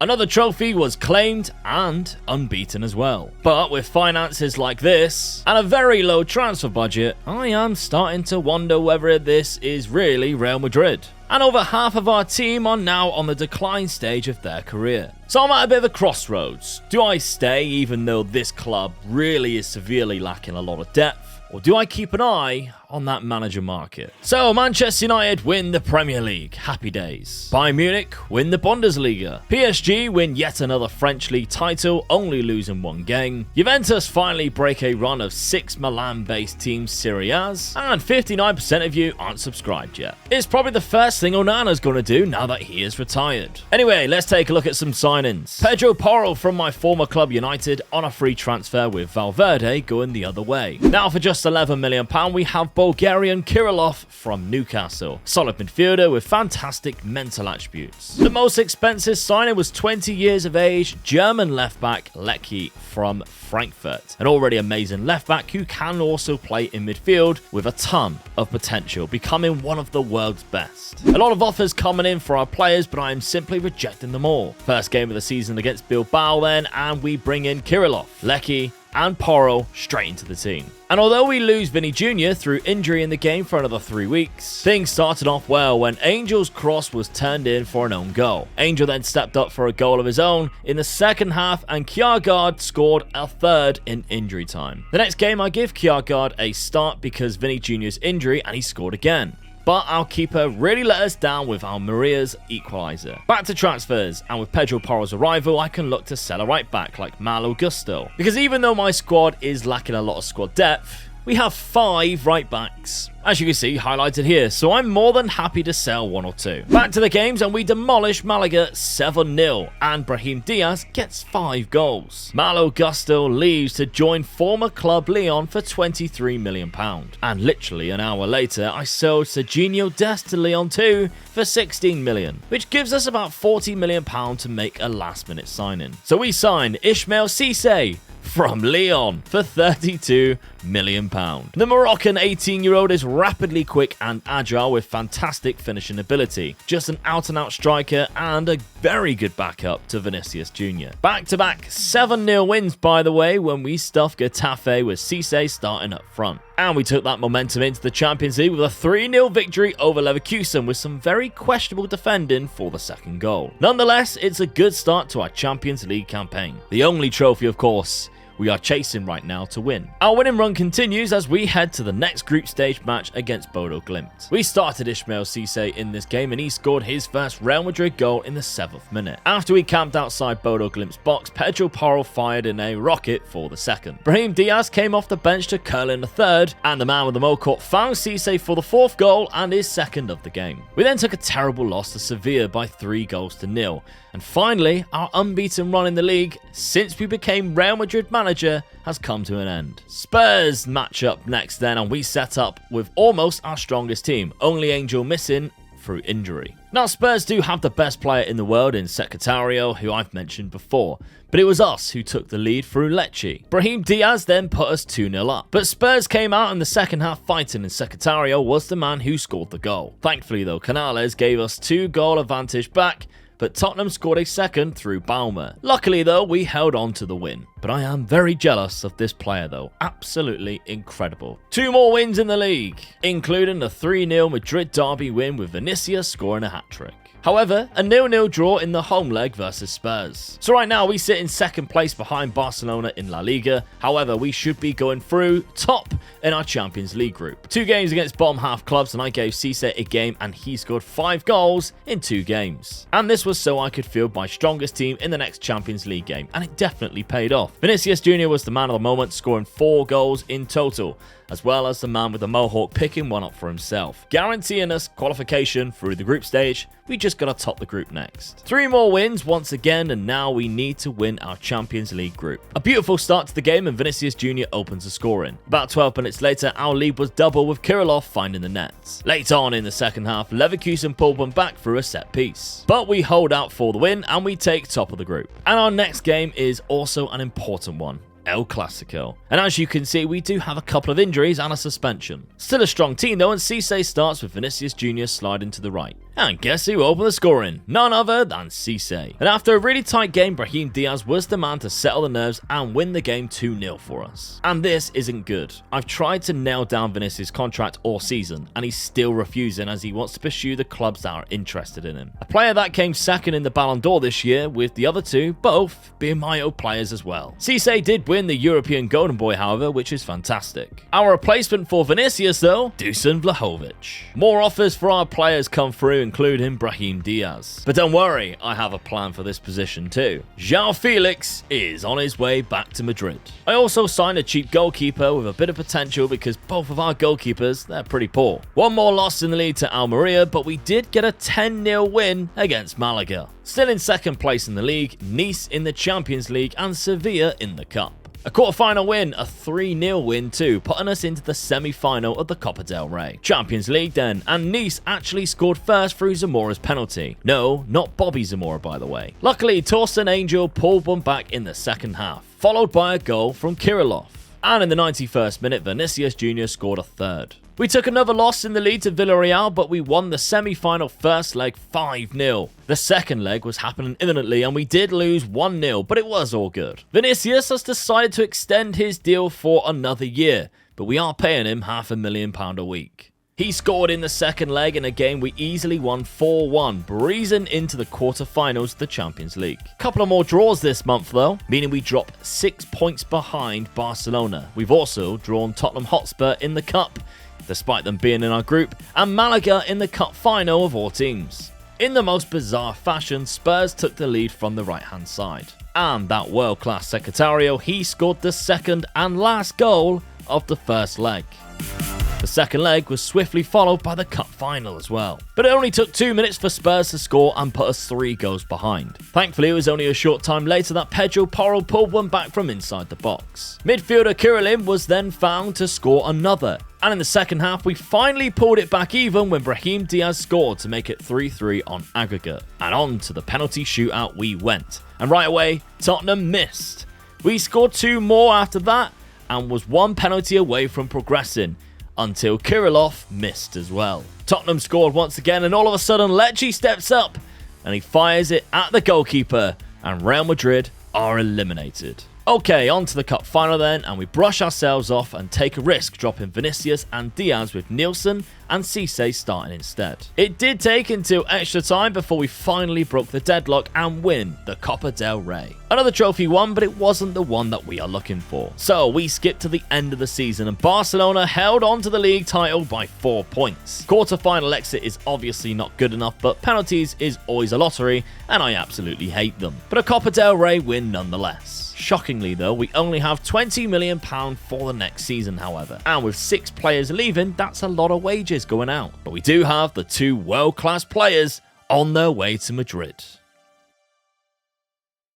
Another trophy was claimed and unbeaten as well. But with finances like this and a very low transfer budget, I am starting to wonder whether this is really Real Madrid. And over half of our team are now on the decline stage of their career. So I'm at a bit of a crossroads. Do I stay even though this club really is severely lacking a lot of depth? Or do I keep an eye on that manager market? So Manchester United win the Premier League. Happy days. Bayern Munich win the Bundesliga. PSG win yet another French league title, only losing one game. Juventus finally break a run of 6 Milan-based teams Serie A's. And 59% of you aren't subscribed yet. It's probably the first thing Onana's going to do now that he is retired. Anyway, let's take a look at some signings. Pedro Porro from my former club United on a free transfer with Valverde going the other way. Now for just £11 million, we have Bulgarian Kirillov from Newcastle. Solid midfielder with fantastic mental attributes. The most expensive signing was 20 years of age, German left-back Leckie from Frankfurt. An already amazing left-back who can also play in midfield with a ton of potential, becoming one of the world's best. A lot of offers coming in for our players, but I am simply rejecting them all. First game of the season against Bilbao then, and we bring in Kirillov, Leckie, and Porro straight into the team. And although we lose Vinny Jr. through injury in the game for another 3 weeks, things started off well when Angel's cross was turned in for an own goal. Angel then stepped up for a goal of his own in the second half, and Kjærgaard scored a third in injury time. The next game I give Kjærgaard a start because Vinny Jr.'s injury, and he scored again. But our keeper really let us down with Almeria's equaliser. Back to transfers, and with Pedro Porro's arrival, I can look to sell a right back like Malo Gusto. Because even though my squad is lacking a lot of squad depth, we have 5 right backs, as you can see highlighted here, so I'm more than happy to sell 1 or 2. Back to the games, and we demolish Malaga 7-0, and Brahim Diaz gets 5 goals. Malo Gusto leaves to join former club Lyon for £23 million, and literally an hour later I sold Serginho Dest to Lyon too for £16 million, which gives us about £40 million to make a last minute signing. So we sign Ismail Cisse from Lyon for £32 million. The Moroccan 18-year-old is rapidly quick and agile with fantastic finishing ability. Just an out-and-out striker and a very good backup to Vinicius Jr. Back-to-back 7-0 wins, by the way, when we stuffed Getafe with Cisse starting up front. And we took that momentum into the Champions League with a 3-0 victory over Leverkusen with some very questionable defending for the second goal. Nonetheless, it's a good start to our Champions League campaign. The only trophy, of course, we are chasing right now to win. Our winning run continues as we head to the next group stage match against Bodo Glimt. We started Ismail Cisse in this game, and he scored his first Real Madrid goal in the 7th minute. After we camped outside Bodo Glimt's box, Pedro Porro fired in a rocket for the second. Brahim Diaz came off the bench to curl in the third, and the man with the Mocourt found Cisse for the 4th goal and his second of the game. We then took a terrible loss to Sevilla by 3-0. And finally, our unbeaten run in the league since we became Real Madrid manager has come to an end. Spurs match up next then, and we set up with almost our strongest team, only Angel missing through injury. Now Spurs do have the best player in the world in Secretario, who I've mentioned before, but it was us who took the lead through Lecce. Brahim Diaz then put us 2-0 up, but Spurs came out in the second half fighting, and Secretario was the man who scored the goal. Thankfully though, Canales gave us 2-goal advantage back, but Tottenham scored a second through Baumer. Luckily though, we held on to the win. But I am very jealous of this player though, absolutely incredible. 2 more wins in the league, including the 3-0 Madrid derby win with Vinicius scoring a hat-trick. However, a 0-0 draw in the home leg versus Spurs. So right now we sit in second place behind Barcelona in La Liga. However, we should be going through top in our Champions League group. 2 games against bottom half clubs, and I gave Cisse a game and he scored 5 goals in 2 games. And this was so I could field my strongest team in the next Champions League game, and it definitely paid off. Vinicius Jr. was the man of the moment, scoring 4 goals in total, as well as the man with the mohawk picking one up for himself, guaranteeing us qualification through the group stage. We just gotta top the group next. 3 more wins once again, and now we need to win our Champions League group. A beautiful start to the game, and Vinicius Jr. opens the scoring. About 12 minutes later, our lead was double with Kirillov finding the nets. Late on in the second half, Leverkusen pulled one back through a set piece. But we hold out for the win, and we take top of the group. And our next game is also an important one. El Clasico. And as you can see, we do have a couple of injuries and a suspension. Still a strong team though, and Cisse starts with Vinicius Jr. sliding to the right. And guess who opened the scoring? None other than Cisse. And after a really tight game, Brahim Diaz was the man to settle the nerves and win the game 2-0 for us. And this isn't good. I've tried to nail down Vinicius' contract all season, and he's still refusing as he wants to pursue the clubs that are interested in him. A player that came second in the Ballon d'Or this year, with the other two both being my old players as well. Cisse did win the European Golden Boy, however, which is fantastic. Our replacement for Vinicius, though, Dusan Vlahovic. More offers for our players come through, including Brahim Diaz. But don't worry, I have a plan for this position too. João Felix is on his way back to Madrid. I also signed a cheap goalkeeper with a bit of potential because both of our goalkeepers, they're pretty poor. One more loss in the league to Almeria, but we did get a 10-0 win against Malaga. Still in second place in the league, Nice in the Champions League and Sevilla in the Cup. A quarter-final win, a 3-0 win too, putting us into the semi-final of the Copa del Rey. Champions League then, and Nice actually scored first through Zamora's penalty. No, not Bobby Zamora, by the way. Luckily, Torsten Angel pulled one back in the second half, followed by a goal from Kirillov. And in the 91st minute, Vinicius Jr. scored a third. We took another loss in the lead to Villarreal, but we won the semi-final first leg 5-0. The second leg was happening imminently, and we did lose 1-0, but it was all good. Vinicius has decided to extend his deal for another year, but we are paying him £500,000 a week. He scored in the second leg in a game we easily won 4-1, breezing into the quarterfinals of the Champions League. Couple of more draws this month though, meaning we drop 6 points behind Barcelona. We've also drawn Tottenham Hotspur in the Cup, despite them being in our group, and Malaga in the Cup final of all teams. In the most bizarre fashion, Spurs took the lead from the right-hand side. And that world-class Secretario, he scored the second and last goal of the first leg. The second leg was swiftly followed by the cup final as well. But it only took 2 minutes for Spurs to score and put us 3 goals behind. Thankfully, it was only a short time later that Pedro Porro pulled one back from inside the box. Midfielder Kirillov was then found to score another. And in the second half, we finally pulled it back even when Brahim Diaz scored to make it 3-3 on aggregate. And on to the penalty shootout we went. And right away, Tottenham missed. We scored 2 more after that and was 1 penalty away from progressing, until Kirillov missed as well. Tottenham scored once again, and all of a sudden Lecce steps up and he fires it at the goalkeeper, and Real Madrid are eliminated. Okay, on to the cup final then, and we brush ourselves off and take a risk dropping Vinicius and Diaz with Nielsen and Cisse starting instead. It did take until extra time before we finally broke the deadlock and win the Copa del Rey. Another trophy won, but it wasn't the one that we are looking for. So we skipped to the end of the season and Barcelona held on to the league title by 4 points. Quarter-final exit is obviously not good enough, but penalties is always a lottery and I absolutely hate them. But a Copa del Rey win nonetheless. Shockingly though, we only have £20 million for the next season however, and with 6 players leaving, that's a lot of wages going out. But we do have the 2 world-class players on their way to Madrid.